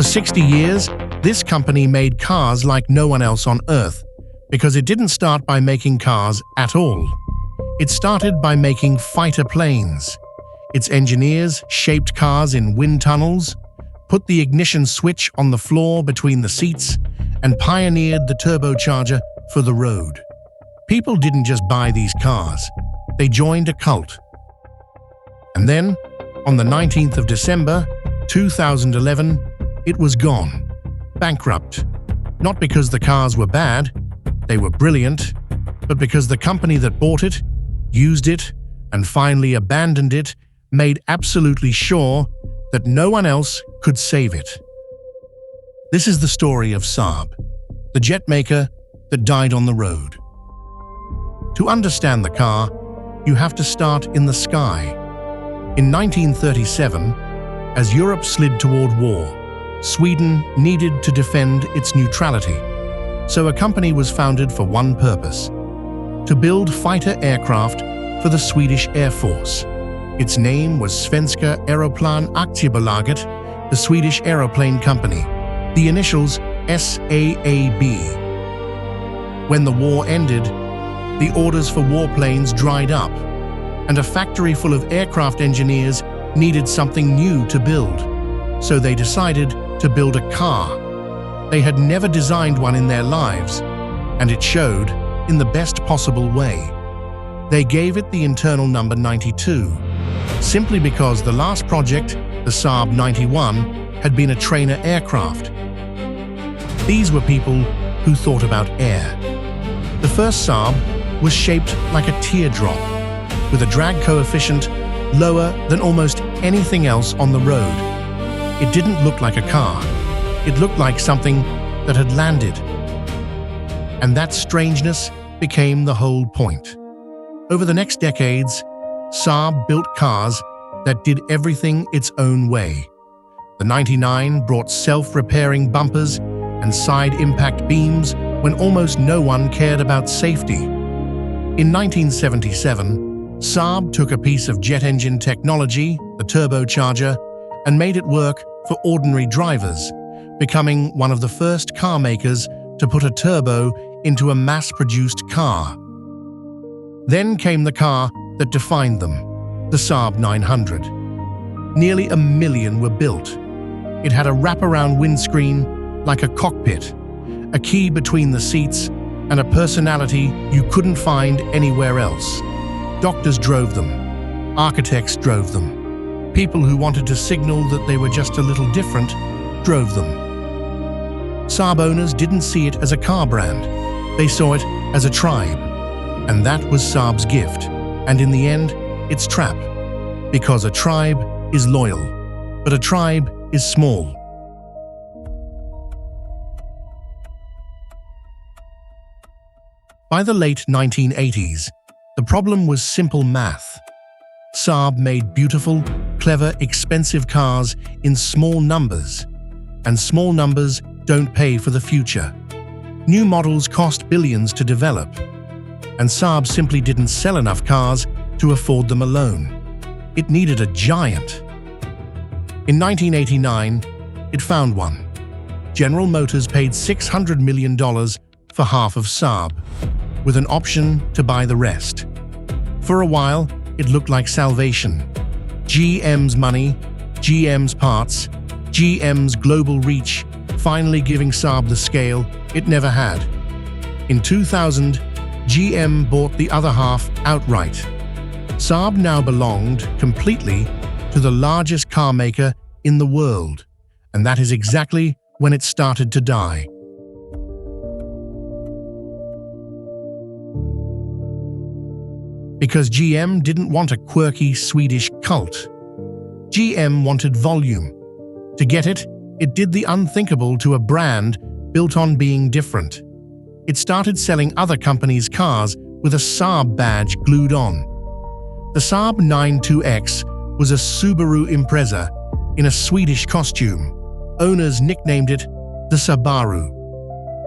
For 60 years, this company made cars like no one else on Earth, because it didn't start by making cars at all. It started by making fighter planes. Its engineers shaped cars in wind tunnels, put the ignition switch on the floor between the seats, and pioneered the turbocharger for the road. People didn't just buy these cars, they joined a cult. And then, on the 19th of December, 2011, it was gone, bankrupt. Not because the cars were bad, they were brilliant, but because the company that bought it, used it, and finally abandoned it made absolutely sure that no one else could save it. This is the story of Saab, the jet maker that died on the road. To understand the car, you have to start in the sky. In 1937, as Europe slid toward war, Sweden needed to defend its neutrality. So a company was founded for one purpose: to build fighter aircraft for the Swedish Air Force. Its name was Svenska Aeroplan Aktiebolaget, the Swedish Aeroplane Company, the initials SAAB. When the war ended, the orders for warplanes dried up, and a factory full of aircraft engineers needed something new to build. So they decided to build a car. They had never designed one in their lives, and it showed in the best possible way. They gave it the internal number 92, simply because the last project, the Saab 91, had been a trainer aircraft. These were people who thought about air. The first Saab was shaped like a teardrop, with a drag coefficient lower than almost anything else on the road. It didn't look like a car. It looked like something that had landed. And that strangeness became the whole point. Over the next decades, Saab built cars that did everything its own way. The 99 brought self-repairing bumpers and side impact beams when almost no one cared about safety. In 1977, Saab took a piece of jet engine technology, the turbocharger, and made it work for ordinary drivers, becoming one of the first car makers to put a turbo into a mass-produced car. Then came the car that defined them, the Saab 900. Nearly 1 million were built. It had a wraparound windscreen like a cockpit, a key between the seats, and a personality you couldn't find anywhere else. Doctors drove them. Architects drove them. People who wanted to signal that they were just a little different drove them. Saab owners didn't see it as a car brand. They saw it as a tribe. And that was Saab's gift, and in the end, its trap. Because a tribe is loyal, but a tribe is small. By the late 1980s, the problem was simple math. Saab made beautiful, clever, expensive cars in small numbers, and small numbers don't pay for the future. New models cost billions to develop, and Saab simply didn't sell enough cars to afford them alone. It needed a giant. In 1989, it found one. General Motors paid $600 million for half of Saab, with an option to buy the rest. For a while, it looked like salvation. GM's money, GM's parts, GM's global reach, finally giving Saab the scale it never had. In 2000, GM bought the other half outright. Saab now belonged completely to the largest car maker in the world, and that is exactly when it started to die. Because GM didn't want a quirky Swedish cult. GM wanted volume. To get it, it did the unthinkable to a brand built on being different. It started selling other companies' cars with a Saab badge glued on. The Saab 92X was a Subaru Impreza in a Swedish costume. Owners nicknamed it the Subaru.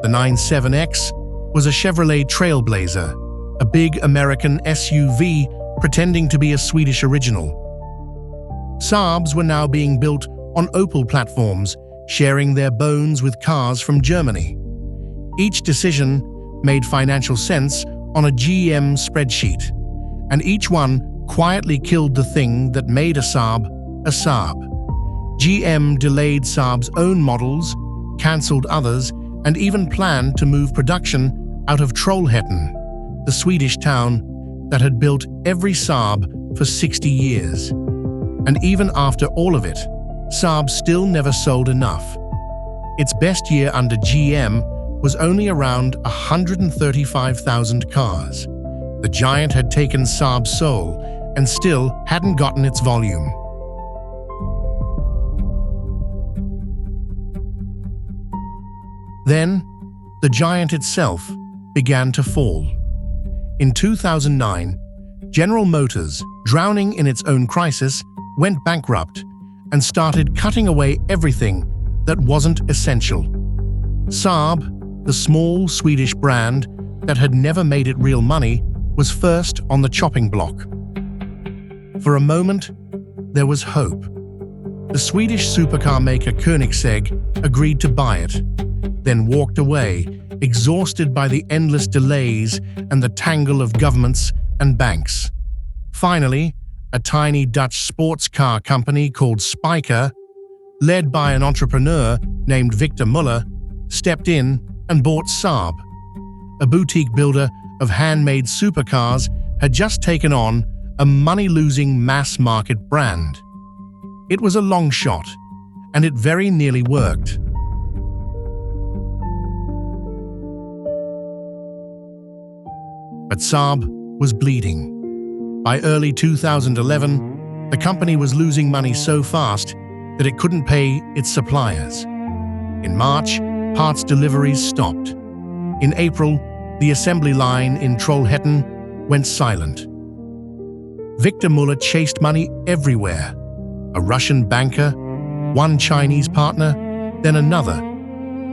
The 97X was a Chevrolet Trailblazer, a big American SUV pretending to be a Swedish original. Saabs were now being built on Opel platforms sharing their bones with cars from Germany. Each decision made financial sense on a GM spreadsheet, and each one quietly killed the thing that made a Saab a Saab. GM delayed Saab's own models, cancelled others, and even planned to move production out of Trollhättan, the Swedish town that had built every Saab for 60 years. And even after all of it, Saab still never sold enough. Its best year under GM was only around 135,000 cars. The giant had taken Saab's soul and still hadn't gotten its volume. Then, the giant itself began to fall. In 2009, General Motors, drowning in its own crisis, went bankrupt and started cutting away everything that wasn't essential. Saab, the small Swedish brand that had never made it real money, was first on the chopping block. For a moment, there was hope. The Swedish supercar maker Koenigsegg agreed to buy it, then walked away, exhausted by the endless delays and the tangle of governments and banks. Finally, a tiny Dutch sports car company called Spyker, led by an entrepreneur named Victor Muller, stepped in and bought Saab. A boutique builder of handmade supercars had just taken on a money-losing mass-market brand. It was a long shot, and it very nearly worked. But Saab was bleeding. By early 2011, the company was losing money so fast that it couldn't pay its suppliers. In March, parts deliveries stopped. In April, the assembly line in Trollhättan went silent. Victor Muller chased money everywhere. A Russian banker, one Chinese partner, then another.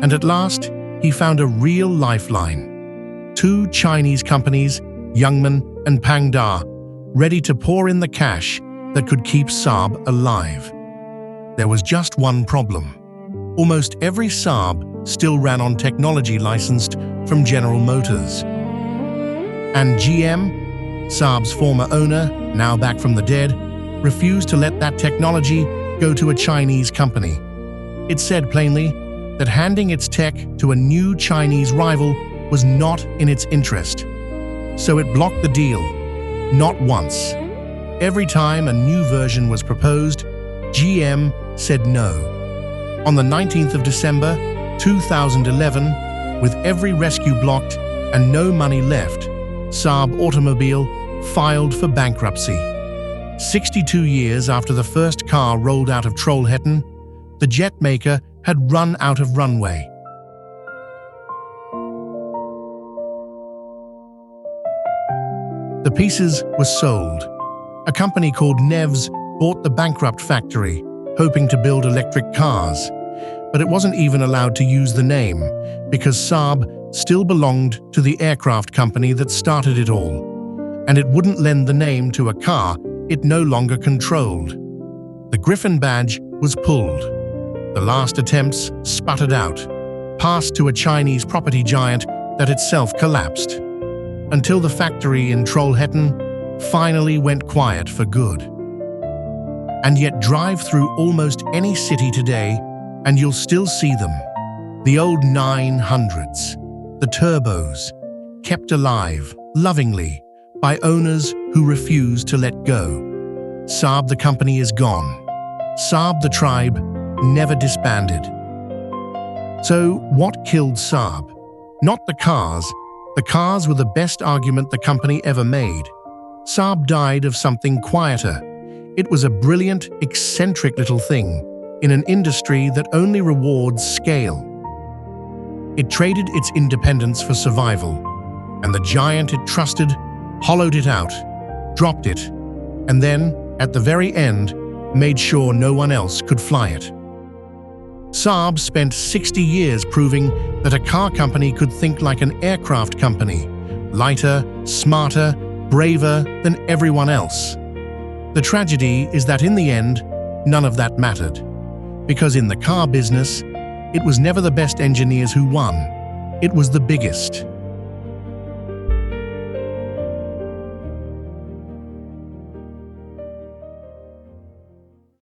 And at last, he found a real lifeline. 2 Chinese companies, Youngman and Pangda, ready to pour in the cash that could keep Saab alive. There was just one problem. Almost every Saab still ran on technology licensed from General Motors. And GM, Saab's former owner, now back from the dead, refused to let that technology go to a Chinese company. It said plainly that handing its tech to a new Chinese rival was not in its interest. So it blocked the deal. Not once. Every time a new version was proposed, GM said no. On the 19th of December, 2011, with every rescue blocked and no money left, Saab Automobile filed for bankruptcy. 62 years after the first car rolled out of Trollhättan, the jet maker had run out of runway. The pieces were sold. A company called Nevs bought the bankrupt factory, hoping to build electric cars. But it wasn't even allowed to use the name, because Saab still belonged to the aircraft company that started it all. And it wouldn't lend the name to a car it no longer controlled. The Griffin badge was pulled. The last attempts sputtered out, passed to a Chinese property giant that itself collapsed. Until the factory in Trollhättan finally went quiet for good. And yet drive through almost any city today and you'll still see them. The old 900s, the turbos, kept alive, lovingly, by owners who refuse to let go. Saab the company is gone. Saab the tribe never disbanded. So what killed Saab? Not the cars. The cars were the best argument the company ever made. Saab died of something quieter. It was a brilliant, eccentric little thing in an industry that only rewards scale. It traded its independence for survival, and the giant it trusted hollowed it out, dropped it, and then, at the very end, made sure no one else could fly it. Saab spent 60 years proving that a car company could think like an aircraft company, lighter, smarter, braver than everyone else. The tragedy is that in the end, none of that mattered. Because in the car business, it was never the best engineers who won. It was the biggest.